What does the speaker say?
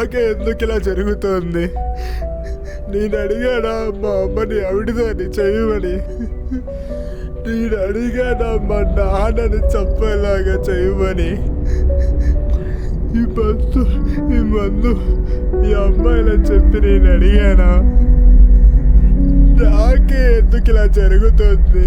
నాకే ఎందుకు ఇలా జరుగుతోంది? నేను అడిగానా మా అమ్మని ఆవిడదాన్ని చేయమని? నేను అడిగానా మా నాన్నని చంపేలాగా చేయమని? ఈ మందు మీ అమ్మాయిలని చెప్పి నేను అడిగానా? నాకే ఎందుకు ఇలా జరుగుతుంది?